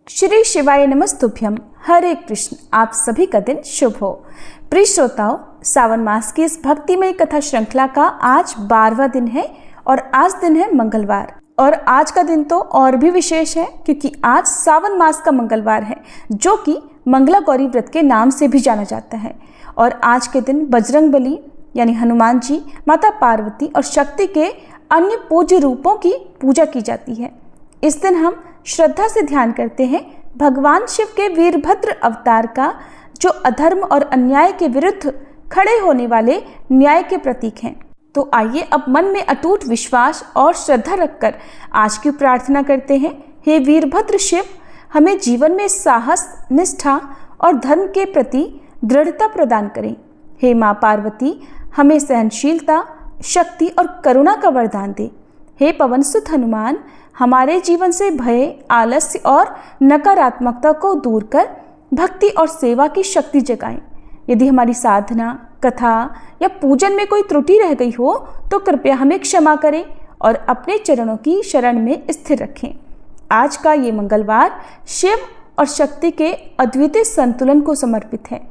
श्री शिवाय नमस्तुभ्यम। हरे कृष्ण। आप सभी का दिन शुभ हो। प्रिय श्रोताओं, सावन मास की इस भक्तिमय कथा श्रृंखला का आज 12वां दिन है और आज दिन है मंगलवार। और आज का दिन तो और भी विशेष है क्योंकि आज सावन मास का मंगलवार है, जो कि मंगला गौरी व्रत के नाम से भी जाना जाता है। और आज के दिन बजरंगबली यानी हनुमान जी, माता पार्वती और शक्ति के अन्य पूज्य रूपों की पूजा की जाती है। इस दिन हम श्रद्धा से ध्यान करते हैं भगवान शिव के वीरभद्र अवतार का, जो अधर्म और अन्याय के विरुद्ध खड़े होने वाले न्याय के प्रतीक हैं। तो आइए अब मन में अटूट विश्वास और श्रद्धा रखकर आज की प्रार्थना करते हैं। हे वीरभद्र शिव, हमें जीवन में साहस, निष्ठा और धर्म के प्रति दृढ़ता प्रदान करें। हे माँ पार्वती, हमें सहनशीलता, शक्ति और करुणा का वरदान दे। हे पवनसुत हनुमान, हमारे जीवन से भय, आलस्य और नकारात्मकता को दूर कर भक्ति और सेवा की शक्ति जगाएं। यदि हमारी साधना, कथा या पूजन में कोई त्रुटि रह गई हो तो कृपया हमें क्षमा करें और अपने चरणों की शरण में स्थिर रखें। आज का ये मंगलवार शिव और शक्ति के अद्वितीय संतुलन को समर्पित है।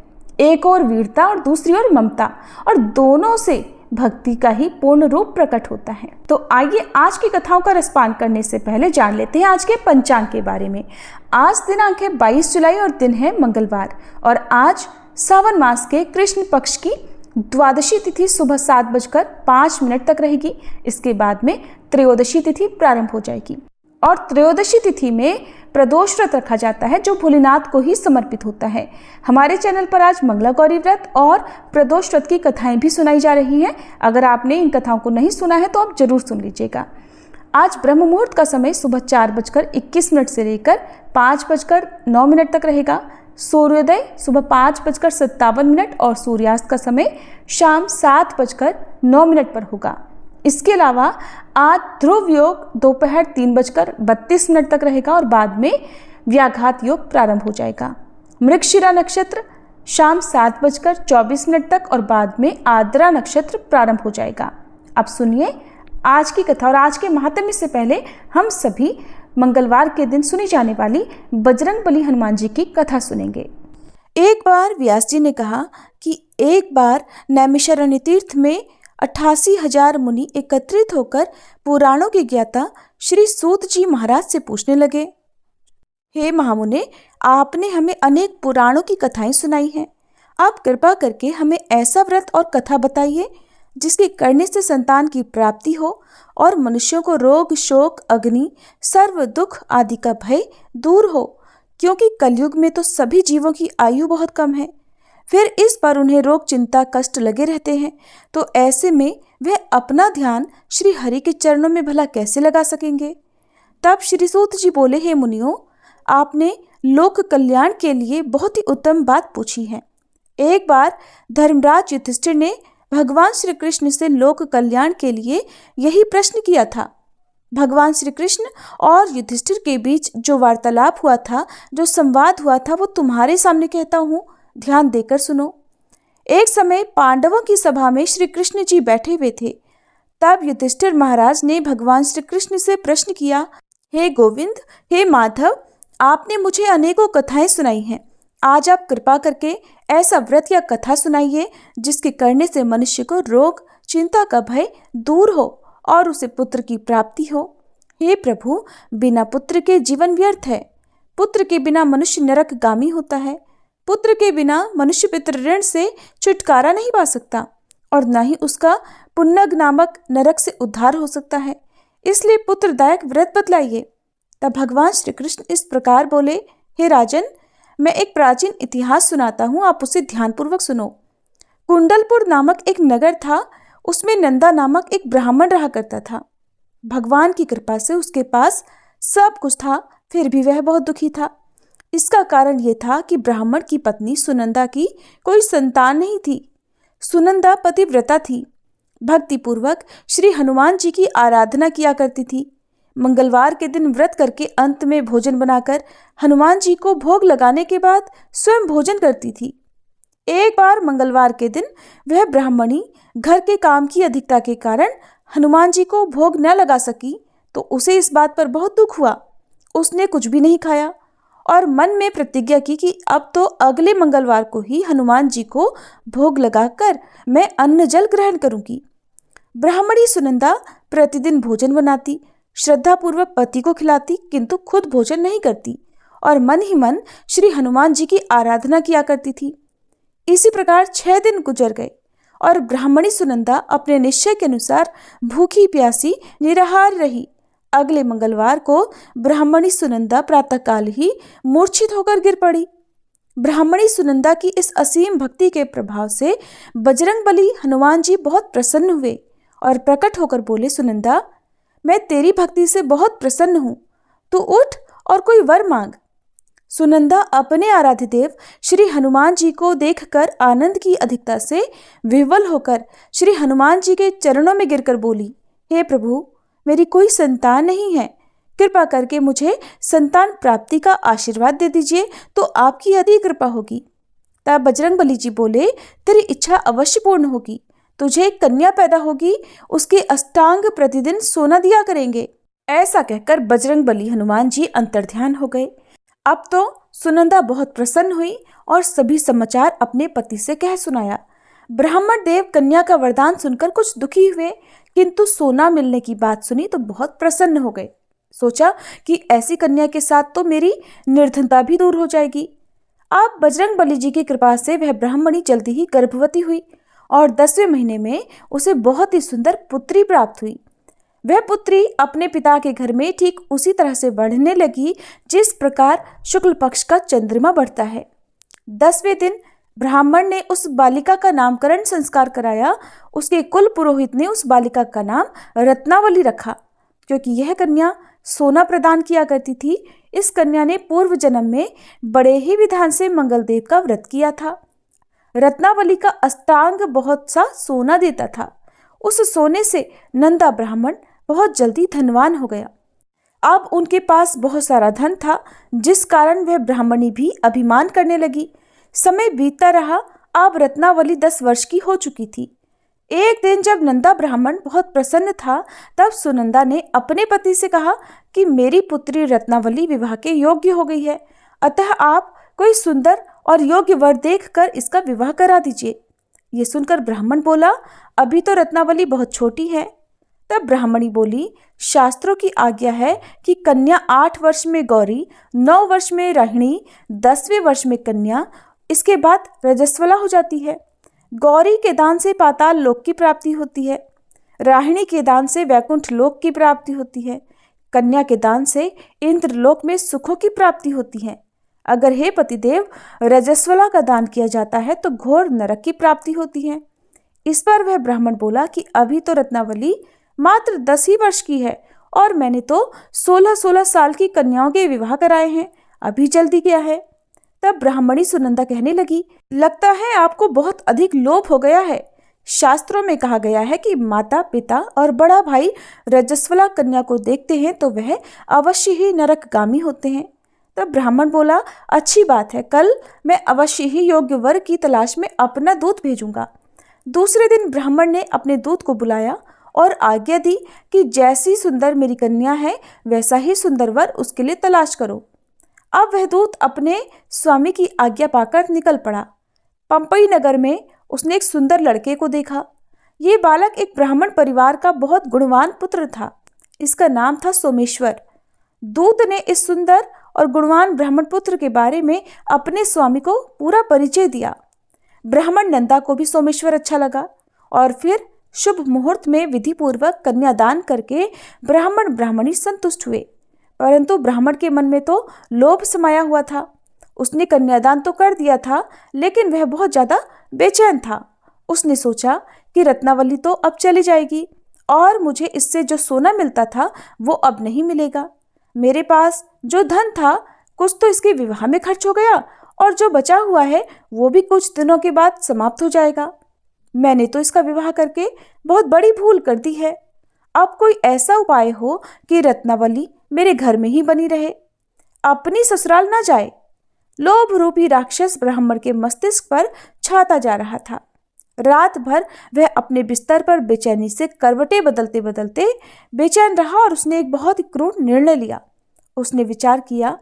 एक और वीरता और दूसरी ओर ममता, और दोनों से भक्ति का ही पूर्ण रूप प्रकट होता है। तो आइए आज की कथाओं का रसपान करने से पहले जान लेते हैं आज के पंचांग के बारे में। आज दिनांक है 22 जुलाई और दिन है मंगलवार। और आज सावन मास के कृष्ण पक्ष की द्वादशी तिथि सुबह 7:05 तक रहेगी। इसके बाद में त्रयोदशी तिथि प्रारंभ हो जाएगी। और त्रयोदशी तिथि में प्रदोष व्रत रखा जाता है, जो भोलेनाथ को ही समर्पित होता है। हमारे चैनल पर आज मंगला गौरी व्रत और प्रदोष व्रत की कथाएं भी सुनाई जा रही हैं। अगर आपने इन कथाओं को नहीं सुना है तो आप जरूर सुन लीजिएगा। आज ब्रह्म मुहूर्त का समय सुबह 4:21 से लेकर 5:09 तक रहेगा। सूर्योदय सुबह 5:57 और सूर्यास्त का समय शाम 7:09 पर होगा। इसके अलावा आज ध्रुव योग दोपहर 3:32 तक रहेगा और बाद में व्याघात योग प्रारंभ हो जाएगा। मृगशिरा नक्षत्र शाम 7:24 तक और बाद में आद्रा नक्षत्र प्रारंभ हो जाएगा। अब सुनिए आज की कथा। और आज के महात्म्य से पहले हम सभी मंगलवार के दिन सुनी जाने वाली बजरंगबली हनुमान जी की कथा सुनेंगे। एक बार व्यास जी ने कहा कि एक बार नैमिषारण्य तीर्थ में 88,000 मुनि एकत्रित होकर पुराणों के ज्ञाता श्री सूत जी महाराज से पूछने लगे, हे महामुने, आपने हमें अनेक पुराणों की कथाएं सुनाई हैं। आप कृपा करके हमें ऐसा व्रत और कथा बताइए जिसके करने से संतान की प्राप्ति हो और मनुष्यों को रोग, शोक, अग्नि, सर्व दुख आदि का भय दूर हो, क्योंकि कलयुग में तो सभी जीवों की आयु बहुत कम है। फिर इस पर उन्हें रोग, चिंता, कष्ट लगे रहते हैं, तो ऐसे में वह अपना ध्यान श्री हरि के चरणों में भला कैसे लगा सकेंगे। तब श्री सूत जी बोले, हे मुनियों, आपने लोक कल्याण के लिए बहुत ही उत्तम बात पूछी है। एक बार धर्मराज युधिष्ठिर ने भगवान श्री कृष्ण से लोक कल्याण के लिए यही प्रश्न किया था। भगवान श्री कृष्ण और युधिष्ठिर के बीच जो वार्तालाप हुआ था, जो संवाद हुआ था, वो तुम्हारे सामने कहता हूँ, ध्यान देकर सुनो। एक समय पांडवों की सभा में श्री कृष्ण जी बैठे हुए थे। तब युधिष्ठिर महाराज ने भगवान श्री कृष्ण से प्रश्न किया, हे गोविंद, हे माधव, आपने मुझे अनेकों कथाएं सुनाई हैं। आज आप कृपा करके ऐसा व्रत या कथा सुनाइए जिसके करने से मनुष्य को रोग, चिंता का भय दूर हो और उसे पुत्र की प्राप्ति हो। हे प्रभु, बिना पुत्र के जीवन व्यर्थ है। पुत्र के बिना मनुष्य नरकगामी होता है। पुत्र के बिना मनुष्य पितृ ऋण से छुटकारा नहीं पा सकता और न ही उसका पुन्नग नामक नरक से उद्धार हो सकता है। इसलिए पुत्रदायक व्रत बतलाइए। तब भगवान श्री कृष्ण इस प्रकार बोले, हे राजन, मैं एक प्राचीन इतिहास सुनाता हूँ, आप उसे ध्यानपूर्वक सुनो। कुंडलपुर नामक एक नगर था। उसमें नंदा नामक एक ब्राह्मण रहा करता था। भगवान की कृपा से उसके पास सब कुछ था, फिर भी वह बहुत दुखी था। इसका कारण यह था कि ब्राह्मण की पत्नी सुनंदा की कोई संतान नहीं थी। सुनंदा पतिव्रता थी, भक्तिपूर्वक श्री हनुमान जी की आराधना किया करती थी। मंगलवार के दिन व्रत करके अंत में भोजन बनाकर हनुमान जी को भोग लगाने के बाद स्वयं भोजन करती थी। एक बार मंगलवार के दिन वह ब्राह्मणी घर के काम की अधिकता के कारण हनुमान जी को भोग न लगा सकी, तो उसे इस बात पर बहुत दुख हुआ। उसने कुछ भी नहीं खाया और मन में प्रतिज्ञा की कि अब तो अगले मंगलवार को ही हनुमान जी को भोग लगाकर मैं अन्न जल ग्रहण करूंगी। ब्राह्मणी सुनंदा प्रतिदिन भोजन बनाती, श्रद्धापूर्वक पति को खिलाती, किंतु खुद भोजन नहीं करती और मन ही मन श्री हनुमान जी की आराधना किया करती थी। इसी प्रकार 6 दिन गुजर गए और ब्राह्मणी सुनंदा अपने निश्चय के अनुसार भूखी प्यासी निराहार रही। अगले मंगलवार को ब्राह्मणी सुनंदा प्रातःकाल ही मूर्छित होकर गिर पड़ी। ब्राह्मणी सुनंदा की इस असीम भक्ति के प्रभाव से बजरंगबली हनुमान जी बहुत प्रसन्न हुए और प्रकट होकर बोले, सुनंदा, मैं तेरी भक्ति से बहुत प्रसन्न हूं, तू उठ और कोई वर मांग। सुनंदा अपने आराध्य देव श्री हनुमान जी को देखकर आनंद की अधिकता से विह्वल होकर श्री हनुमान जी के चरणों में गिरकर बोली, हे प्रभु, मेरी कोई संतान नहीं है, कृपा करके मुझे संतान प्राप्ति का आशीर्वाद दे दीजिए तो आपकी अति कृपा होगी। तब बजरंगबली जी बोले, तेरी इच्छा अवश्य पूर्ण होगी, तुझे एक कन्या पैदा होगी, उसके अष्टांग प्रतिदिन सोना दिया करेंगे। ऐसा कहकर बजरंगबली हनुमान जी अंतर्ध्यान हो गए। अब तो सुनंदा बहुत प्रसन्न हुई और सभी समाचार अपने पति से कह सुनाया। ब्राह्मण देव कन्या का वरदान सुनकर कुछ दुखी हुए, किंतु सोना मिलने की बात सुनी तो बहुत प्रसन्न हो गए। सोचा कि ऐसी कन्या के साथ तो मेरी निर्धनता भी दूर हो जाएगी। अब बजरंगबली जी की कृपा से वह ब्राह्मणी जल्दी ही गर्भवती हुई और 10वें महीने में उसे बहुत ही सुंदर पुत्री प्राप्त हुई। वह पुत्री अपने पिता के घर में ठीक उसी तरह से बढ़ने लगी जिस प्रकार शुक्ल पक्ष का चंद्रमा बढ़ता है। 10वें दिन ब्राह्मण ने उस बालिका का नामकरण संस्कार कराया। उसके कुल पुरोहित ने उस बालिका का नाम रत्नावली रखा, क्योंकि यह कन्या सोना प्रदान किया करती थी। इस कन्या ने पूर्व जन्म में बड़े ही विधान से मंगलदेव का व्रत किया था। रत्नावली का अष्टांग बहुत सा सोना देता था। उस सोने से नंदा ब्राह्मण बहुत जल्दी धनवान हो गया। अब उनके पास बहुत सारा धन था, जिस कारण वह ब्राह्मणी भी अभिमान करने लगी। समय बीतता रहा। अब रत्नावली 10 वर्ष की हो चुकी थी। एक दिन जब नंदा ब्राह्मण बहुत प्रसन्न था, तब सुनंदा ने अपने पति से कहा कि मेरी पुत्री रत्नावली विवाह के योग्य हो गई है, अतः आप कोई सुंदर और योग्य वर देखकर इसका विवाह करा दीजिए। ये सुनकर ब्राह्मण बोला, अभी तो रत्नावली बहुत छोटी है। तब ब्राह्मणी बोली, शास्त्रों की आज्ञा है कि कन्या 8 वर्ष में गौरी, 9 वर्ष में राहिणी, 10वें वर्ष में कन्या, इसके बाद रजस्वला हो जाती है। गौरी के दान से पाताल लोक की प्राप्ति होती है, राहिणी के दान से वैकुंठ लोक की प्राप्ति होती है, कन्या के दान से इंद्रलोक में सुखों की प्राप्ति होती है। अगर हे पतिदेव रजस्वला का दान किया जाता है तो घोर नरक की प्राप्ति होती है। इस पर वह ब्राह्मण बोला कि अभी तो रत्नावली मात्र 10 ही वर्ष की है और मैंने तो 16-16 साल की कन्याओं के विवाह कराए हैं, अभी जल्दी क्या है। तब ब्राह्मणी सुनंदा कहने लगी, लगता है आपको बहुत अधिक लोभ हो गया है। शास्त्रों में कहा गया है कि माता पिता और बड़ा भाई रजस्वला कन्या को देखते हैं तो वह अवश्य ही नरकगामी होते हैं। तब ब्राह्मण बोला, अच्छी बात है, कल मैं अवश्य ही योग्य वर की तलाश में अपना दूत भेजूंगा। दूसरे दिन ब्राह्मण ने अपने दूत को बुलाया और आज्ञा दी कि जैसी सुंदर मेरी कन्या है वैसा ही सुंदर वर उसके लिए तलाश करो। अब वह दूत अपने स्वामी की आज्ञा पाकर निकल पड़ा। पंपई नगर में उसने एक सुंदर लड़के को देखा। ये बालक एक ब्राह्मण परिवार का बहुत गुणवान पुत्र था। इसका नाम था सोमेश्वर। दूत ने इस सुंदर और गुणवान ब्राह्मण पुत्र के बारे में अपने स्वामी को पूरा परिचय दिया। ब्राह्मण नंदा को भी सोमेश्वर अच्छा लगा और फिर शुभ मुहूर्त में विधि पूर्वक कन्यादान करके ब्राह्मण ब्राह्मणी संतुष्ट हुए। परंतु ब्राह्मण के मन में तो लोभ समाया हुआ था। उसने कन्यादान तो कर दिया था, लेकिन वह बहुत ज़्यादा बेचैन था। उसने सोचा कि रत्नावली तो अब चली जाएगी और मुझे इससे जो सोना मिलता था वो अब नहीं मिलेगा। मेरे पास जो धन था कुछ तो इसके विवाह में खर्च हो गया और जो बचा हुआ है वो भी कुछ दिनों के बाद समाप्त हो जाएगा। मैंने तो इसका विवाह करके बहुत बड़ी भूल कर दी है। अब कोई ऐसा उपाय हो कि रत्नावली मेरे घर में ही बनी रहे, अपनी ससुराल ना जाए। लोभ रूपी राक्षस ब्राह्मण के मस्तिष्क पर छाता जा रहा था। रात भर वह अपने बिस्तर पर बेचैनी से करवटें बदलते बदलते बेचैन रहा और उसने एक बहुत ही क्रूर निर्णय लिया। उसने विचार किया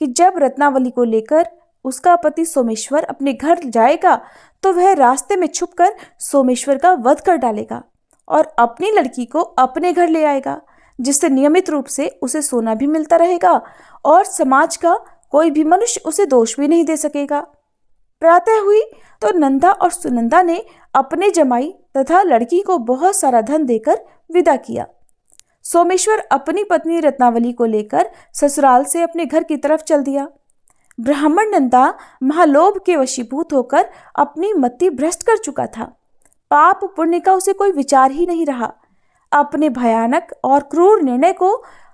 कि जब रत्नावली को लेकर उसका पति सोमेश्वर अपने घर जाएगा तो वह रास्ते में छुपकर सोमेश्वर का वध कर डालेगा और अपनी लड़की को अपने घर ले आएगा, जिससे नियमित रूप से उसे सोना भी मिलता रहेगा और समाज का कोई भी मनुष्य उसे दोष भी नहीं दे सकेगा। प्रातः हुई तो नंदा और सुनंदा ने अपने जमाई तथा लड़की को बहुत सारा धन देकर विदा किया। सोमेश्वर अपनी पत्नी रत्नावली को लेकर ससुराल से अपने घर की तरफ चल दिया। ब्राह्मण नंदा महालोभ के वशीभूत होकर अपनी मति भ्रष्ट कर चुका था। पाप पुण्य का उसे कोई विचार ही नहीं रहा। अपने भयानक और क्रूर निर्णय को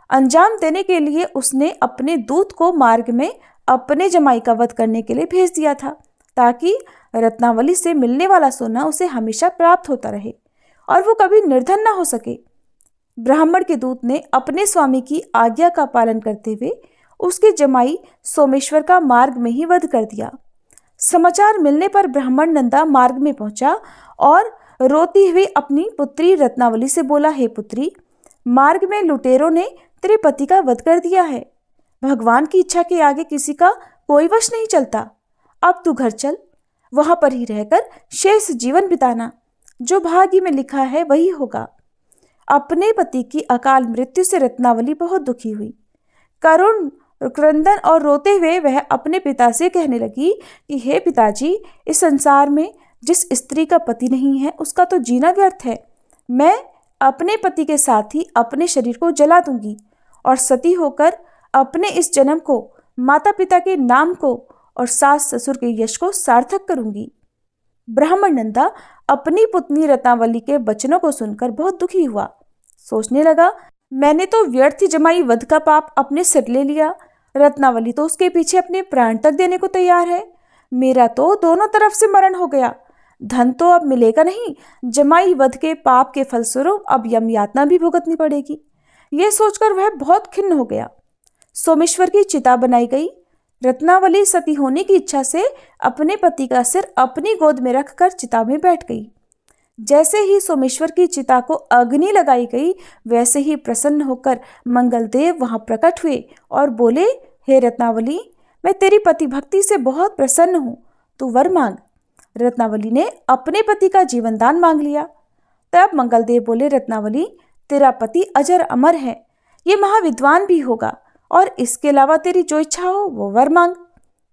अंजाम देने के लिए उसने अपने दूत को मार्ग में अपने जमाई का वध करने के लिए भेज दिया था, ताकि रत्नावली से मिलने वाला सोना उसे हमेशा प्राप्त होता रहे और वो कभी निर्धन न हो सके। ब्राह्मण के दूत ने अपने स्वामी की आज्ञा का पालन करते हुए उसके जमाई सोमेश्वर का मार्ग में ही वध कर दिया। समाचार मिलने पर ब्राह्मण नंदा मार्ग में पहुंचा और रोती हुई अपनी पुत्री रत्नावली से बोला, हे पुत्री, मार्ग में लुटेरों ने तेरे पति का वध कर दिया है। भगवान की इच्छा के आगे किसी का कोई वश नहीं चलता। अब तू घर चल, वहां पर ही रहकर शेष जीवन बिताना। जो भाग्य में लिखा है वही होगा। अपने पति की अकाल मृत्यु से रत्नावली बहुत दुखी हुई। करुण क्रंदन और रोते हुए वह अपने पिता से कहने लगी कि हे पिताजी, इस संसार में जिस स्त्री का पति नहीं है उसका तो जीना व्यर्थ है। मैं अपने पति के साथ ही अपने शरीर को जला दूंगी और सती होकर अपने इस जन्म को, माता पिता के नाम को और सास ससुर के यश को सार्थक करूंगी। ब्राह्मण नंदा अपनी पुत्री रत्नावली के वचनों को सुनकर बहुत दुखी हुआ। सोचने लगा, मैंने तो व्यर्थ ही जमाई वध का पाप अपने सिर ले लिया। रत्नावली तो उसके पीछे अपने प्राण तक देने को तैयार है। मेरा तो दोनों तरफ से मरण हो गया। धन तो अब मिलेगा नहीं, जमाई वध के पाप के फलस्वरूप अब यम यातना भी भुगतनी पड़ेगी। यह सोचकर वह बहुत खिन्न हो गया। सोमेश्वर की चिता बनाई गई। रत्नावली सती होने की इच्छा से अपने पति का सिर अपनी गोद में रखकर चिता में बैठ गई। जैसे ही सोमेश्वर की चिता को अग्नि लगाई गई, वैसे ही प्रसन्न होकर मंगलदेव वहां प्रकट हुए और बोले, हे रत्नावली, मैं तेरी पति भक्ति से बहुत प्रसन्न हूँ, तू वर मांग। रत्नावली ने अपने पति का जीवन दान मांग लिया। तब मंगलदेव बोले, रत्नावली, तेरा पति अजर अमर है, ये महाविद्वान भी होगा और इसके अलावा तेरी जो इच्छा हो वो वर मांग।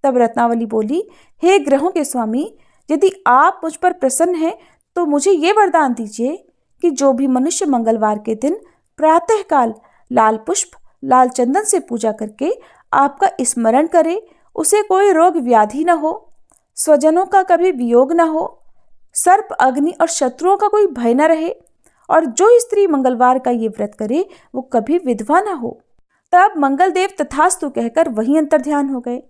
तब रत्नावली बोली, हे ग्रहों के स्वामी, यदि आप मुझ पर प्रसन्न हैं तो मुझे ये वरदान दीजिए कि जो भी मनुष्य मंगलवार के दिन प्रातःकाल लाल पुष्प, लाल चंदन से पूजा करके आपका स्मरण करे, उसे कोई रोग व्याधि न हो, स्वजनों का कभी वियोग न हो, सर्प, अग्नि और शत्रुओं का कोई भय न रहे, और जो स्त्री मंगलवार का ये व्रत करे वो कभी विधवा न हो। तब मंगलदेव तथास्तु कहकर वहीं अंतर्ध्यान हो गए।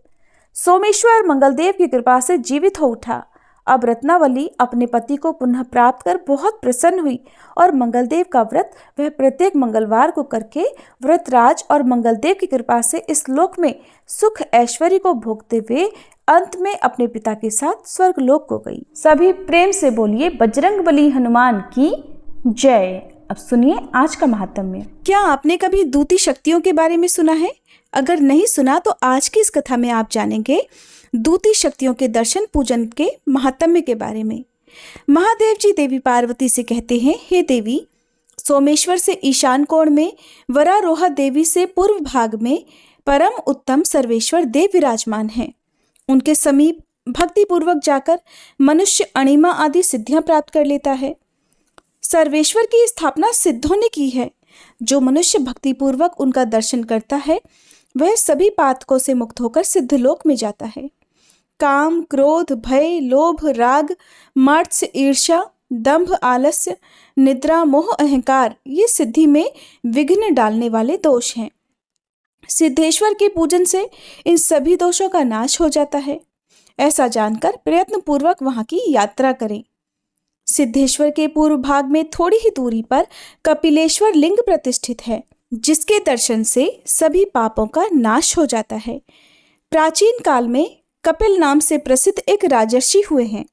सोमेश्वर मंगलदेव की कृपा से जीवित हो उठा। अब रत्नावली अपने पति को पुनः प्राप्त कर बहुत प्रसन्न हुई और मंगलदेव का व्रत वह प्रत्येक मंगलवार को करके व्रतराज और मंगलदेव की कृपा से इस लोक में सुख ऐश्वर्य को भोगते हुए अंत में अपने पिता के साथ स्वर्ग लोक को गई। सभी प्रेम से बोलिए बजरंगबली हनुमान की जय। अब सुनिए आज का महात्म्य। क्या आपने कभी दूती शक्तियों के बारे में सुना है? अगर नहीं सुना तो आज की इस कथा में आप जानेंगे दूती शक्तियों के दर्शन पूजन के महात्म्य के बारे में। महादेव जी देवी पार्वती से कहते हैं, हे देवी, सोमेश्वर से ईशान कोण में, वरारोहा देवी से पूर्व भाग में परम उत्तम सर्वेश्वर देव विराजमान हैं। उनके समीप भक्ति पूर्वक जाकर मनुष्य अणिमा आदि सिद्धियां प्राप्त कर लेता है। सर्वेश्वर की स्थापना सिद्धों ने की है। जो मनुष्य भक्ति पूर्वक उनका दर्शन करता है वह सभी पातकों से मुक्त होकर सिद्धलोक में जाता है। काम, क्रोध, भय, लोभ, राग, मत्स्य, ईर्ष्या, दंभ, आलस्य, निद्रा, मोह, अहंकार ये सिद्धि में विघ्न डालने वाले दोष हैं। सिद्धेश्वर के पूजन से इन सभी दोषों का नाश हो जाता है। ऐसा जानकर प्रयत्न पूर्वक वहां की यात्रा करें। सिद्धेश्वर के पूर्व भाग में थोड़ी ही दूरी पर कपिलेश्वर लिंग प्रतिष्ठित है, जिसके दर्शन से सभी पापों का नाश हो जाता है। प्राचीन काल में कपिल नाम से प्रसिद्ध एक राजर्षि हुए हैं।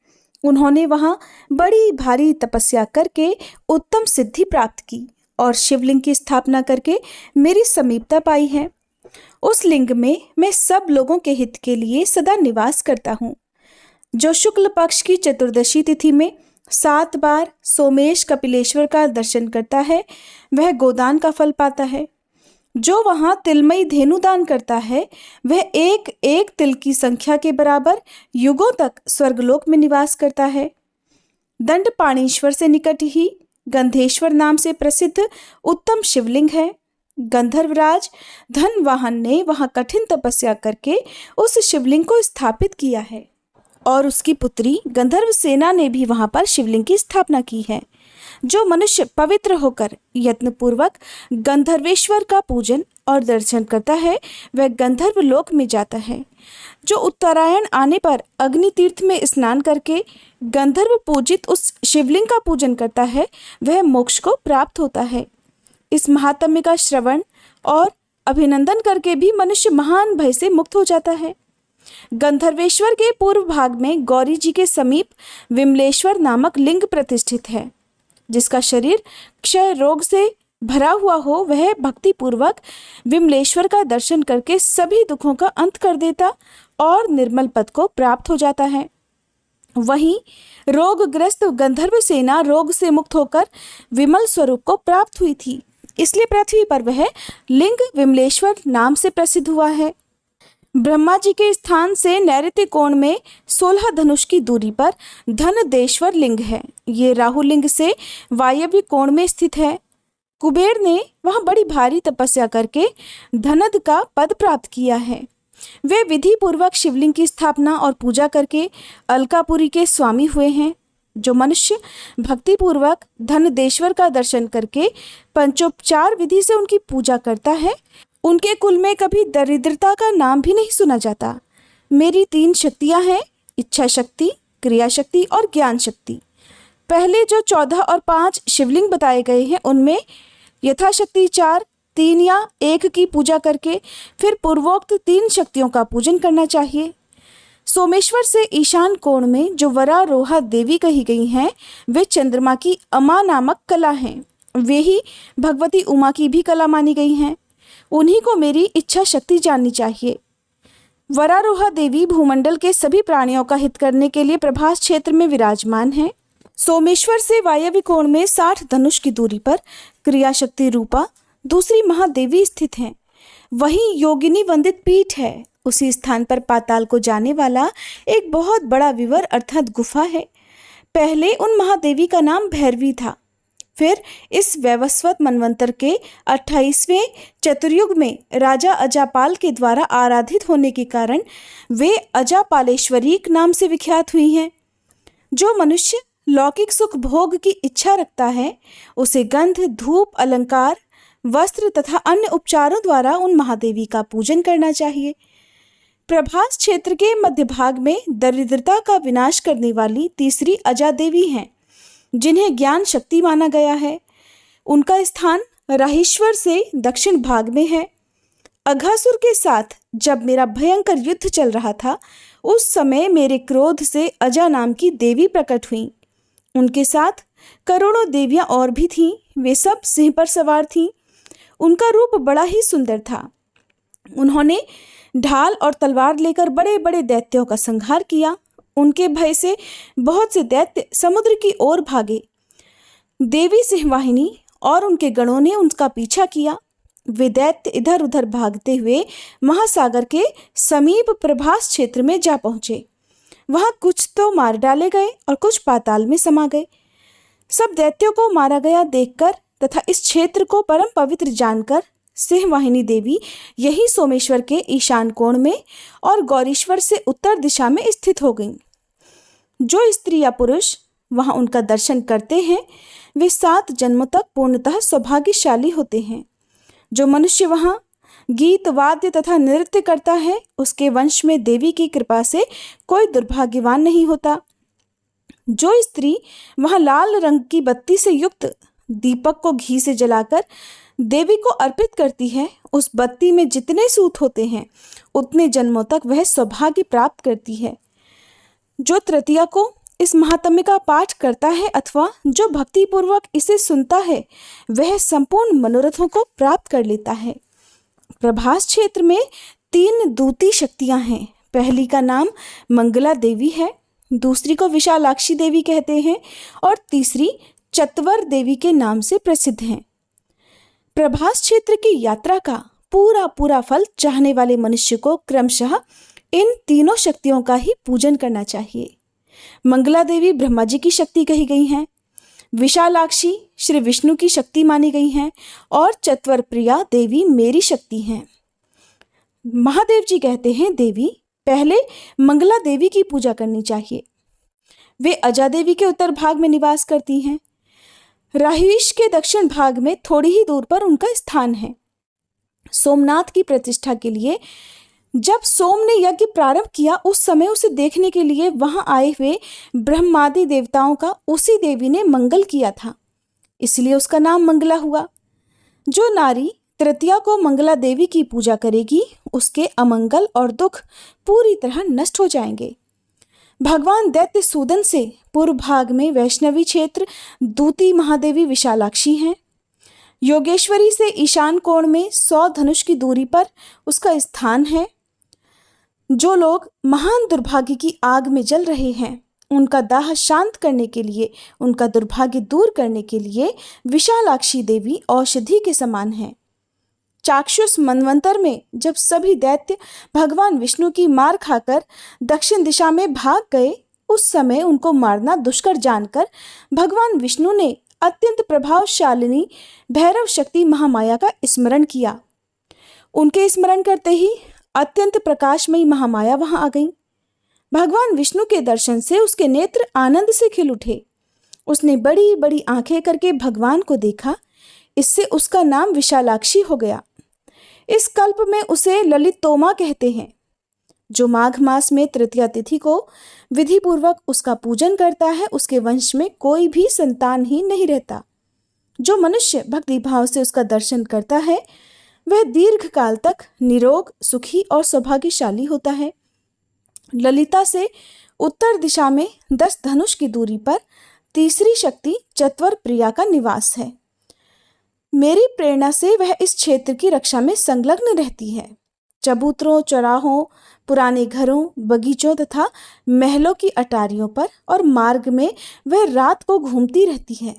उन्होंने वहां बड़ी भारी तपस्या करके उत्तम सिद्धि प्राप्त की और शिवलिंग की स्थापना करके मेरी समीपता पाई है। उस लिंग में मैं सब लोगों के हित के लिए सदा निवास करता हूँ। जो शुक्ल पक्ष की चतुर्दशी तिथि में 7 बार सोमेश कपिलेश्वर का दर्शन करता है वह गोदान का फल पाता है। जो वहां तिलमयी धेनु दान करता है वह एक एक तिल की संख्या के बराबर युगों तक स्वर्गलोक में निवास करता है। दंडपाणीश्वर से निकट ही गंधेश्वर नाम से प्रसिद्ध उत्तम शिवलिंग है। गंधर्वराज धनवाहन ने वहां कठिन तपस्या करके उस शिवलिंग को स्थापित किया है और उसकी पुत्री गंधर्व सेना ने भी वहां पर शिवलिंग की स्थापना की है। जो मनुष्य पवित्र होकर यत्नपूर्वक गंधर्वेश्वर का पूजन और दर्शन करता है वह गंधर्व लोक में जाता है। जो उत्तरायण आने पर अग्नि तीर्थ में स्नान करके गंधर्व पूजित उस शिवलिंग का पूजन करता है वह मोक्ष को प्राप्त होता है। इस महात्म्य का श्रवण और अभिनंदन करके भी मनुष्य महान भय से मुक्त हो जाता है। गंधर्वेश्वर के पूर्व भाग में गौरी जी के समीप विमलेश्वर नामक लिंग प्रतिष्ठित है। जिसका शरीर क्षय रोग से भरा हुआ हो वह भक्ति पूर्वक विमलेश्वर का दर्शन करके सभी दुखों का अंत कर देता और निर्मल पद को प्राप्त हो जाता है। वहीं रोगग्रस्त गंधर्व सेना रोग से मुक्त होकर विमल स्वरूप को प्राप्त हुई थी, इसलिए पृथ्वी पर वह लिंग विमलेश्वर नाम से प्रसिद्ध हुआ है। ब्रह्मा जी के स्थान से नैऋत्य कोण में 16 धनुष की दूरी पर धनदेश्वर लिंग है। ये राहु लिंग से वायव्य कोण में स्थित है। कुबेर ने वहां बड़ी भारी तपस्या करके धनद का पद प्राप्त किया है। वे विधि पूर्वक शिवलिंग की स्थापना और पूजा करके अलकापुरी के स्वामी हुए हैं। जो मनुष्य भक्ति पूर्वक धनदेश्वर का दर्शन करके पंचोपचार विधि से उनकी पूजा करता है उनके कुल में कभी दरिद्रता का नाम भी नहीं सुना जाता। मेरी 3 शक्तियां हैं, इच्छा शक्ति, क्रिया शक्ति और ज्ञान शक्ति। पहले जो 14 और 5 शिवलिंग बताए गए हैं उनमें यथाशक्ति 4, 3 या 1 की पूजा करके फिर पूर्वोक्त 3 शक्तियों का पूजन करना चाहिए। सोमेश्वर से ईशान कोण में जो वरारोहा देवी कही गई हैं वे चंद्रमा की अमा नामक कला हैं। वे ही भगवती उमा की भी कला मानी गई हैं। उन्हीं को मेरी इच्छा शक्ति जाननी चाहिए। वरारोहा देवी भूमंडल के सभी प्राणियों का हित करने के लिए प्रभास क्षेत्र में विराजमान है। सोमेश्वर से वायव्य कोण में 60 धनुष की दूरी पर क्रिया शक्ति रूपा दूसरी महादेवी स्थित हैं। वहीं योगिनी वंदित पीठ है। उसी स्थान पर पाताल को जाने वाला एक बहुत बड़ा विवर अर्थात गुफा है। पहले उन महादेवी का नाम भैरवी था। फिर इस वैवस्वत मनवंतर के 28वें चतुर्युग में राजा अजापाल के द्वारा आराधित होने के कारण वे अजापालेश्वरीक नाम से विख्यात हुई हैं। जो मनुष्य लौकिक सुख भोग की इच्छा रखता है उसे गंध, धूप, अलंकार, वस्त्र तथा अन्य उपचारों द्वारा उन महादेवी का पूजन करना चाहिए। प्रभास क्षेत्र के मध्य भाग में दरिद्रता का विनाश करने वाली तीसरी अजा देवी हैं जिन्हें ज्ञान शक्ति माना गया है। उनका स्थान राहेश्वर से दक्षिण भाग में है। अघासुर के साथ जब मेरा भयंकर युद्ध चल रहा था उस समय मेरे क्रोध से अजा नाम की देवी प्रकट हुई। उनके साथ करोड़ों देवियां और भी थीं। वे सब सिंह पर सवार थीं। उनका रूप बड़ा ही सुंदर था। उन्होंने ढाल और तलवार लेकर बड़े बड़े दैत्यों का संहार किया। उनके भय से बहुत से दैत्य समुद्र की ओर भागे। देवी सिंहवाहिनी और उनके गणों ने उनका पीछा किया। वे दैत्य इधर उधर भागते हुए महासागर के समीप प्रभास क्षेत्र में जा पहुंचे। वहां कुछ तो मार डाले गए और कुछ पाताल में समा गए। सब दैत्यों को मारा गया देखकर तथा इस क्षेत्र को परम पवित्र जानकर सिंहवाहिनी देवी यही सोमेश्वर के ईशान कोण में और गौरीश्वर से उत्तर दिशा में स्थित हो गईं। जो स्त्री या पुरुष वहां उनका दर्शन करते हैं वे 7 जन्मों तक पूर्णतः सौभाग्यशाली होते हैं। जो मनुष्य वहां गीत, वाद्य तथा नृत्य करता है उसके वंश में देवी की कृपा से कोई दुर्भाग्यवान नहीं होता। जो स्त्री वहां लाल रंग की बत्ती से युक्त दीपक को घी से जलाकर देवी को अर्पित करती है उस बत्ती में जितने सूत होते हैं उतने जन्मों तक वह सौभाग्य प्राप्त करती है। जो तृतीया को इस महात्म्य का पाठ करता है अथवा जो भक्ति पूर्वक इसे सुनता है वह संपूर्ण मनोरथों को प्राप्त कर लेता है। प्रभास क्षेत्र में 3 दूती शक्तियां हैं। पहली का नाम मंगला देवी है, दूसरी को विशालाक्षी देवी कहते हैं और तीसरी चतवर देवी के नाम से प्रसिद्ध हैं। प्रभास क्षेत्र की यात्रा का पूरा पूरा फल चाहने वाले मनुष्य को क्रमशः इन तीनों शक्तियों का ही पूजन करना चाहिए। मंगला देवी ब्रह्मा जी की शक्ति कही गई हैं, विशालाक्षी श्री विष्णु की शक्ति मानी गई हैं और चतवर प्रिया देवी मेरी शक्ति हैं। महादेव जी कहते हैं, देवी पहले मंगला देवी की पूजा करनी चाहिए। वे अजा देवी के उत्तर भाग में निवास करती हैं। राहीश के दक्षिण भाग में थोड़ी ही दूर पर उनका स्थान है। सोमनाथ की प्रतिष्ठा के लिए जब सोम ने यज्ञ प्रारंभ किया, उस समय उसे देखने के लिए वहां आए हुए ब्रह्मादि देवताओं का उसी देवी ने मंगल किया था, इसलिए उसका नाम मंगला हुआ। जो नारी तृतीया को मंगला देवी की पूजा करेगी, उसके अमंगल और दुख पूरी तरह नष्ट हो जाएंगे। भगवान दैत्य सूदन से पूर्व भाग में वैष्णवी क्षेत्र दूती महादेवी विशालाक्षी हैं। योगेश्वरी से ईशान कोण में 100 धनुष की दूरी पर उसका स्थान है। जो लोग महान दुर्भाग्य की आग में जल रहे हैं, उनका दाह शांत करने के लिए, उनका दुर्भाग्य दूर करने के लिए विशालाक्षी देवी औषधि के समान है। चाक्षुष मनवंतर में जब सभी दैत्य भगवान विष्णु की मार खाकर दक्षिण दिशा में भाग गए, उस समय उनको मारना दुष्कर जानकर भगवान विष्णु ने अत्यंत प्रभावशालिनी भैरव शक्ति महामाया का स्मरण किया। उनके स्मरण करते ही अत्यंत प्रकाशमयी महामाया वहां आ गई। भगवान विष्णु के दर्शन से उसके नेत्र आनंद से खिल उठे। उसने बड़ी बड़ी आंखें करके भगवान को देखा। इससे उसका नाम विशालाक्षी हो गया। इस कल्प में उसे ललितोमा कहते हैं। जो माघ मास में तृतीया तिथि को विधि पूर्वक उसका पूजन करता है, उसके वंश में कोई भी संतान ही नहीं रहता। जो मनुष्य भक्ति भाव से उसका दर्शन करता है, वह दीर्घ काल तक निरोग, सुखी और सौभाग्यशाली होता है। ललिता से उत्तर दिशा में 10 धनुष की दूरी पर तीसरी शक्ति चतवर प्रिया का निवास है। मेरी प्रेरणा से वह इस क्षेत्र की रक्षा में संलग्न रहती है। चबूतरों, चौराहों, पुराने घरों, बगीचों तथा महलों की अटारियों पर और मार्ग में वह रात को घूमती रहती है।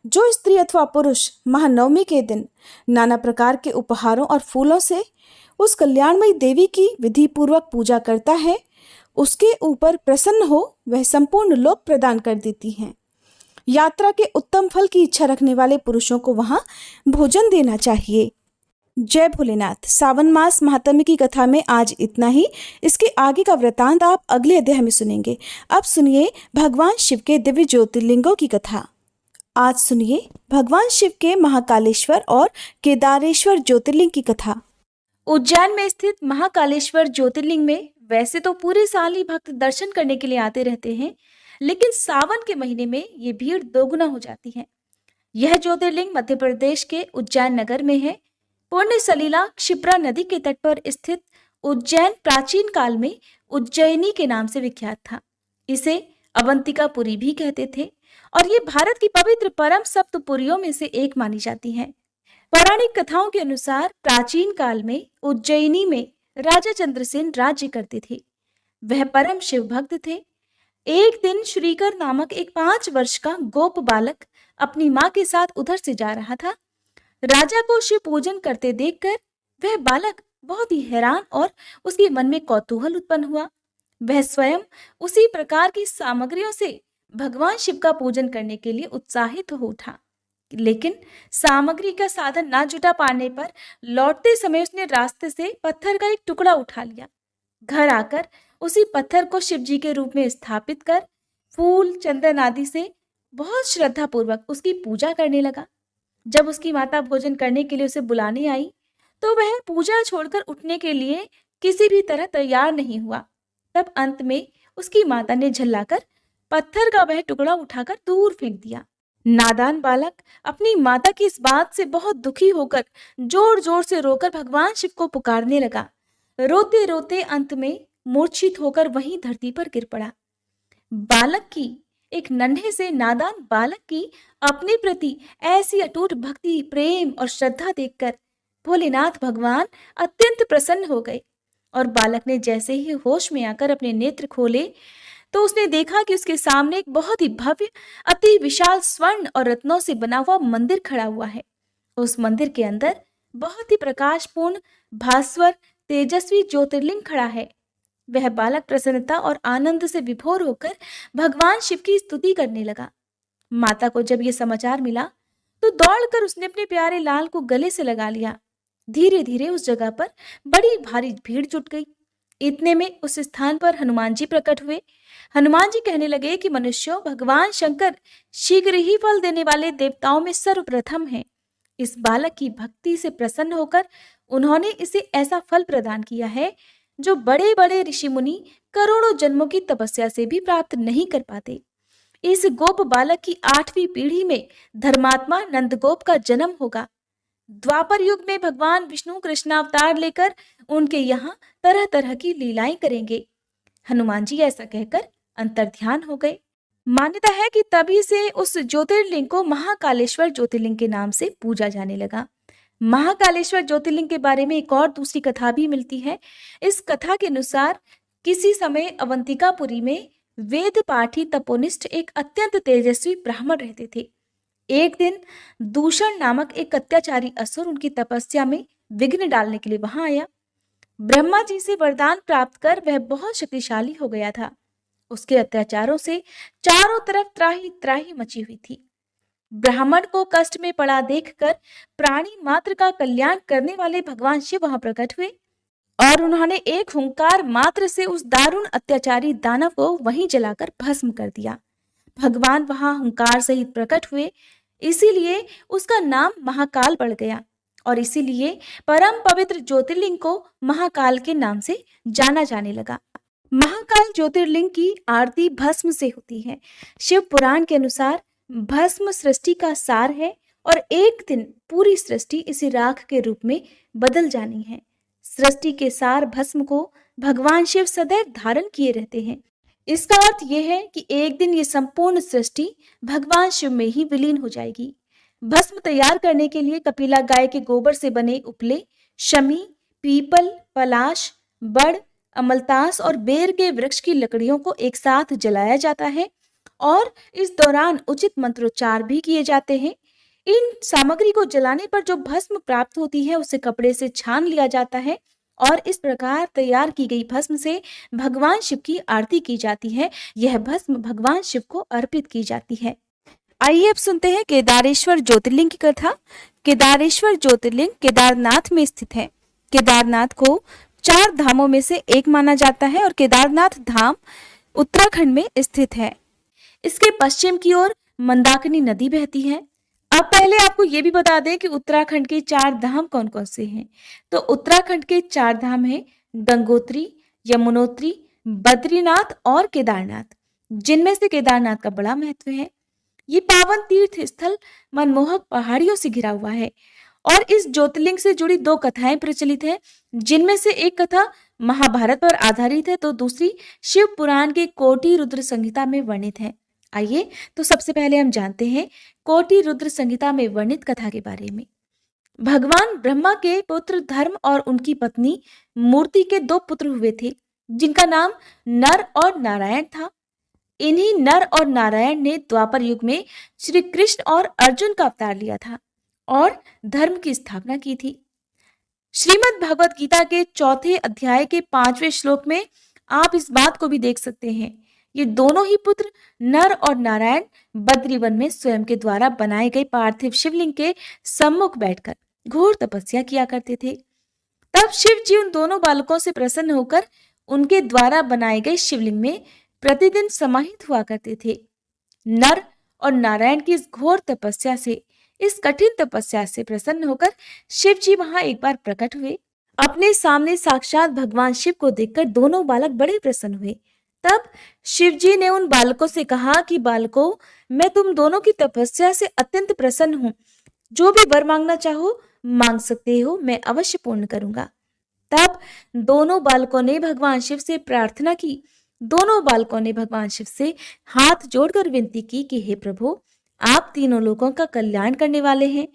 जो स्त्री अथवा पुरुष महानवमी के दिन नाना प्रकार के उपहारों और फूलों से उस कल्याणमयी देवी की विधि पूर्वक पूजा करता है, उसके ऊपर प्रसन्न हो वह संपूर्ण लोक प्रदान कर देती हैं। यात्रा के उत्तम फल की इच्छा रखने वाले पुरुषों को वहां भोजन देना चाहिए। जय भोलेनाथ। सावन मास महात्म्य की कथा में आज इतना ही। इसके आगे का वृतांत आप अगले अध्याय में सुनेंगे। अब सुनिए भगवान शिव के दिव्य ज्योतिर्लिंगों की कथा। आज सुनिए भगवान शिव के महाकालेश्वर और केदारेश्वर ज्योतिर्लिंग की कथा। उज्जैन में स्थित महाकालेश्वर ज्योतिर्लिंग में वैसे तो पूरे साल ही भक्त दर्शन करने के लिए आते रहते हैं, लेकिन सावन के महीने में ये भीड़ दोगुना हो जाती है। यह ज्योतिर्लिंग मध्य प्रदेश के उज्जैन नगर में है। पुण्य सलीला क्षिप्रा नदी के तट पर स्थित उज्जैन प्राचीन काल में उज्जैनी के नाम से विख्यात था। इसे अवंतिकापुरी भी कहते थे और ये भारत की पवित्र परम सप्तपुरियों में से एक मानी जाती है। पौराणिक कथाओं के अनुसार प्राचीन काल में उज्जैनी में राजा चंद्रसेन राज्य करते थे। वह परम शिव भक्त थे। एक दिन श्रीकर नामक एक 5 वर्ष का गोप बालक अपनी माँ के साथ उधर से जा रहा था। राजा को शिव पूजन करते देखकर वह बालक बहुत ही हैरान और उसके मन में कौतूहल उत्पन्न हुआ। वह स्वयं उसी प्रकार की सामग्रियों से भगवान शिव का पूजन करने के लिए उत्साहित हो उठा, लेकिन सामग्री का साधन ना जुटा पाने पर लौटते समय उसने रास्ते से पत्थर का एक टुकड़ा उठा लिया। घर आकर उसी पत्थर को शिव जी के रूप में स्थापित कर फूल, चंदन आदि से बहुत श्रद्धा पूर्वक उसकी पूजा करने लगा। जब उसकी माता भोजन करने के लिए उसे बुलाने आई तो वह पूजा छोड़कर उठने के लिए किसी भी तरह तैयार नहीं हुआ। तब अंत में उसकी माता ने झल्लाकर पत्थर का वह टुकड़ा उठाकर दूर फेंक दिया। नादान बालक अपनी माता की इस बात से बहुत दुखी होकर जोर जोर से रोकर भगवान शिव को पुकारने लगा। रोते रोते अंत में मूर्छित होकर वहीं धरती पर गिर पड़ा। बालक की, एक नन्हे से नादान बालक की अपने प्रति ऐसी अटूट भक्ति, प्रेम और श्रद्धा देखकर भोलेनाथ भगवान अत्यंत प्रसन्न हो गए और बालक ने जैसे ही होश में आकर अपने नेत्र खोले तो उसने देखा कि उसके सामने एक बहुत ही भव्य, अति विशाल स्वर्ण और रत्नों से बना हुआ मंदिर खड़ा हुआ है। उस मंदिर के अंदर बहुत ही प्रकाशपूर्ण, भास्वर, तेजस्वी ज्योतिर्लिंग खड़ा है। वह बालक प्रसन्नता और आनंद से विभोर होकर भगवान शिव की स्तुति करने लगा। माता को जब यह समाचार मिला तो दौड़कर उसने अपने प्यारे लाल को गले से लगा लिया। धीरे धीरे उस जगह पर बड़ी भारी भीड़ जुट गई। इतने में उस स्थान पर हनुमान जी प्रकट हुए। हनुमान जी कहने लगे कि मनुष्यों, भगवान शंकर शीघ्र ही फल देने वाले देवताओं में सर्वप्रथम हैं। इस बालक की भक्ति से प्रसन्न होकर उन्होंने इसे ऐसा फल प्रदान किया है जो बड़े बड़े ऋषि मुनि करोड़ों जन्मों की तपस्या से भी प्राप्त नहीं कर पाते। इस गोप बालक की 8वीं पीढ़ी में धर्मात्मा नंदगोप का जन्म होगा। द्वापर युग में भगवान विष्णु कृष्णावतार लेकर उनके यहाँ तरह तरह की लीलाएं करेंगे। हनुमान जी ऐसा कहकर अंतर्ध्यान हो गए। मान्यता है कि तभी से उस ज्योतिर्लिंग को महाकालेश्वर ज्योतिर्लिंग के नाम से पूजा जाने लगा। महाकालेश्वर ज्योतिर्लिंग के बारे में एक और दूसरी कथा भी मिलती है। इस कथा के अनुसार किसी समय अवंतिकापुरी में वेद पाठी तपोनिष्ठ एक अत्यंत तेजस्वी ब्राह्मण रहते थे। एक दिन दूषण नामक एक अत्याचारी असुर उनकी तपस्या में विघ्न डालने के लिए वहां आया। ब्रह्मा जी से वरदान प्राप्त कर वह बहुत शक्तिशाली हो गया था। उसके अत्याचारों से चारों तरफ त्राही त्राही मची हुई थी। ब्राह्मण को कष्ट में पड़ा देखकर प्राणी मात्र का कल्याण करने वाले भगवान शिव वहां प्रकट हुए और उन्होंने एक हुंकार मात्र से उस दारुण अत्याचारी दानव को वहीं जलाकर भस्म कर दिया। भगवान वहां हुंकार सहित प्रकट हुए, इसीलिए उसका नाम महाकाल पड़ गया और इसीलिए परम पवित्र ज्योतिर्लिंग को महाकाल के नाम से जाना जाने लगा। महाकाल ज्योतिर्लिंग की आरती भस्म से होती है। शिव पुराण के अनुसार भस्म सृष्टि का सार है और एक दिन पूरी सृष्टि इसी राख के रूप में बदल जानी है। सृष्टि के सार भस्म को भगवान शिव सदैव धारण किए रहते हैं। इसका अर्थ यह है कि एक दिन ये संपूर्ण सृष्टि भगवान शिव में ही विलीन हो जाएगी। भस्म तैयार करने के लिए कपिला गाय के गोबर से बने उपले, शमी, पीपल, पलाश, बड़, अमलतास और बेर के वृक्ष की लकड़ियों को एक साथ जलाया जाता है और इस दौरान उचित मंत्रोच्चार भी किए जाते हैं। इन सामग्री को जलाने पर जो भस्म प्राप्त होती है उसे कपड़े से छान लिया जाता है और इस प्रकार तैयार की गई भस्म से भगवान शिव की आरती की जाती है। यह भस्म भगवान शिव को अर्पित की जाती है। आइए अब सुनते हैं केदारेश्वर ज्योतिर्लिंग की कथा। केदारेश्वर ज्योतिर्लिंग केदारनाथ में स्थित है। केदारनाथ को 4 धामों में से एक माना जाता है और केदारनाथ धाम उत्तराखंड में स्थित है। इसके पश्चिम की ओर मंदाकिनी नदी बहती है। अब पहले आपको ये भी बता दें कि उत्तराखंड के 4 धाम कौन कौन से हैं। तो उत्तराखंड के 4 धाम हैं गंगोत्री, यमुनोत्री, बद्रीनाथ और केदारनाथ, जिनमें से केदारनाथ का बड़ा महत्व है। ये पावन तीर्थ स्थल मनमोहक पहाड़ियों से घिरा हुआ है और इस ज्योतिर्लिंग से जुड़ी 2 कथाएं प्रचलित हैं, जिनमें से एक कथा महाभारत पर आधारित है तो दूसरी शिव पुराण के कोटि रुद्र संहिता में वर्णित है। आइए तो सबसे पहले हम जानते हैं कोटि रुद्र संहिता में वर्णित कथा के बारे में। भगवान ब्रह्मा के पुत्र धर्म और उनकी पत्नी मूर्ति के 2 पुत्र हुए थे, जिनका नाम नर और नारायण था। इन्हीं नर और नारायण ने द्वापर युग में श्री कृष्ण और अर्जुन का अवतार लिया था और धर्म की स्थापना की थी। श्रीमद् भगवत गीता के 4थे अध्याय के 5वें श्लोक में आप इस बात को भी देख सकते हैं। ये दोनों ही पुत्र नर और नारायण बद्रीवन में स्वयं के द्वारा बनाए गए पार्थिव शिवलिंग के सम्मुख बैठकर घोर तपस्या किया करते थे। तब शिव जी उन दोनों बालकों से प्रसन्न होकर उनके द्वारा बनाए गए शिवलिंग में प्रतिदिन समाहित हुआ करते थे। नर और नारायण की इस घोर तपस्या से, इस कठिन तपस्या से प्रसन्न होकर शिव जी वहां एक बार प्रकट हुए। अपने सामने साक्षात भगवान शिव को देखकर दोनों बालक बड़े प्रसन्न हुए। तब शिव जी ने उन बालकों से कहा कि बालकों, मैं तुम दोनों की तपस्या से अत्यंत प्रसन्न हूँ। जो भी वर मांगना चाहो मांग सकते हो, मैं अवश्य पूर्ण करूंगा। तब दोनों बालकों ने भगवान शिव से प्रार्थना की। दोनों बालकों ने भगवान शिव से हाथ जोड़कर विनती की कि हे प्रभु, आप तीनों लोगों का कल्याण करने वाले हैं।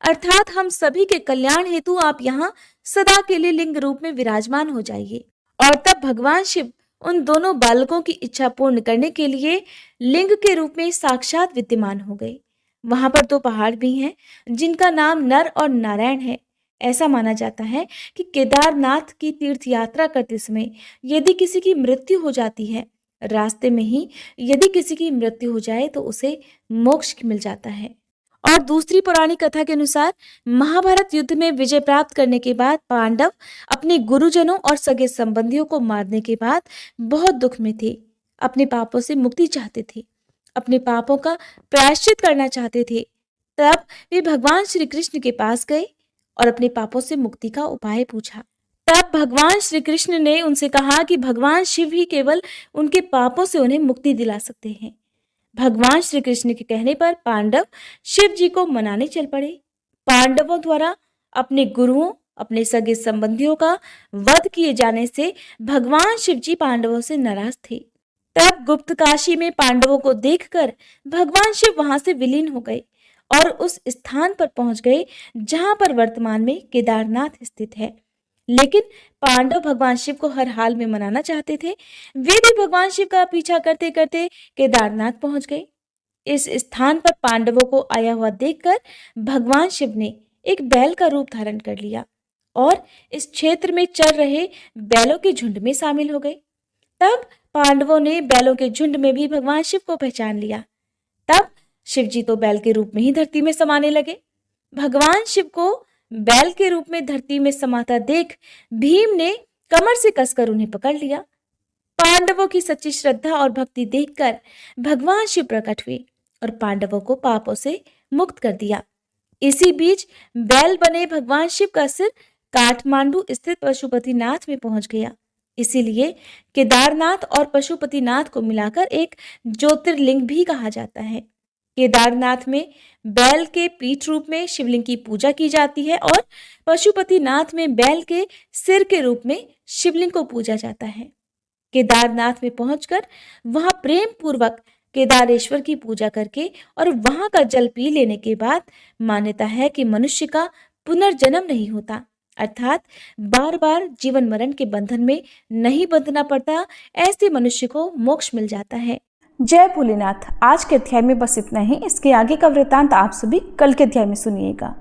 अर्थात हम सभी के कल्याण हेतु आप यहाँ सदा के लिए लिंग रूप में विराजमान हो जाइए। और तब भगवान शिव उन दोनों बालकों की इच्छा पूर्ण करने के लिए लिंग के रूप में साक्षात विद्यमान हो गए। वहां पर 2 पहाड़ भी हैं जिनका नाम नर और नारायण है। ऐसा माना जाता है कि केदारनाथ की तीर्थ यात्रा करते समय यदि किसी की मृत्यु हो जाती है, रास्ते में ही यदि किसी की मृत्यु हो जाए तो उसे मोक्ष मिल जाता है। और दूसरी पौराणिक कथा के अनुसार महाभारत युद्ध में विजय प्राप्त करने के बाद पांडव अपने गुरुजनों और सगे संबंधियों को मारने के बाद बहुत दुख में थे। अपने पापों से मुक्ति चाहते थे, अपने पापों का प्रायश्चित करना चाहते थे। तब वे भगवान श्री कृष्ण के पास गए और अपने पापों से मुक्ति का उपाय पूछा। तब भगवान श्री कृष्ण ने उनसे कहा कि भगवान शिव ही केवल उनके पापों से उन्हें मुक्ति दिला सकते हैं। भगवान श्री कृष्ण के कहने पर पांडव शिव जी को मनाने चल पड़े। पांडवों द्वारा अपने गुरुओं, अपने सगे संबंधियों का वध किए जाने से भगवान शिव जी पांडवों से नाराज थे। तब गुप्त काशी में पांडवों को देखकर भगवान शिव वहां से विलीन हो गए और उस स्थान पर पहुंच गए जहां पर वर्तमान में केदारनाथ स्थित है। लेकिन पांडव भगवान शिव को हर हाल में मनाना चाहते थे। वे भी भगवान शिव का पीछा करते करते केदारनाथ पहुंच गए। इस स्थान पर पांडवों को आया हुआ देखकर भगवान शिव ने एक बैल का रूप धारण कर लिया और इस क्षेत्र में चल रहे बैलों के झुंड में शामिल हो गए। तब पांडवों ने बैलों के झुंड में भी भगवान शिव को पहचान लिया। तब शिव जी तो बैल के रूप में ही धरती में समाने लगे। भगवान शिव को बैल के रूप में धरती में समाता देख भीम ने कमर से कसकर उन्हें पकड़ लिया। पांडवों की सच्ची श्रद्धा और भक्ति देखकर भगवान शिव प्रकट हुए और पांडवों को पापों से मुक्त कर दिया। इसी बीच बैल बने भगवान शिव का सिर काठमांडू स्थित पशुपतिनाथ में पहुंच गया। इसीलिए केदारनाथ और पशुपतिनाथ को मिलाकर एक ज्योतिर्लिंग भी कहा जाता है। केदारनाथ में बैल के पीठ रूप में शिवलिंग की पूजा की जाती है और पशुपतिनाथ में बैल के सिर के रूप में शिवलिंग को पूजा जाता है। केदारनाथ में पहुंचकर वहां प्रेम पूर्वक केदारेश्वर की पूजा करके और वहां का जल पी लेने के बाद मान्यता है कि मनुष्य का पुनर्जन्म नहीं होता, अर्थात बार बार जीवन मरण के बंधन में नहीं बंधना पड़ता। ऐसे मनुष्य को मोक्ष मिल जाता है। जय भोलेनाथ। आज के अध्याय में बस इतना ही। इसके आगे का वृत्तांत आप सभी कल के अध्याय में सुनिएगा।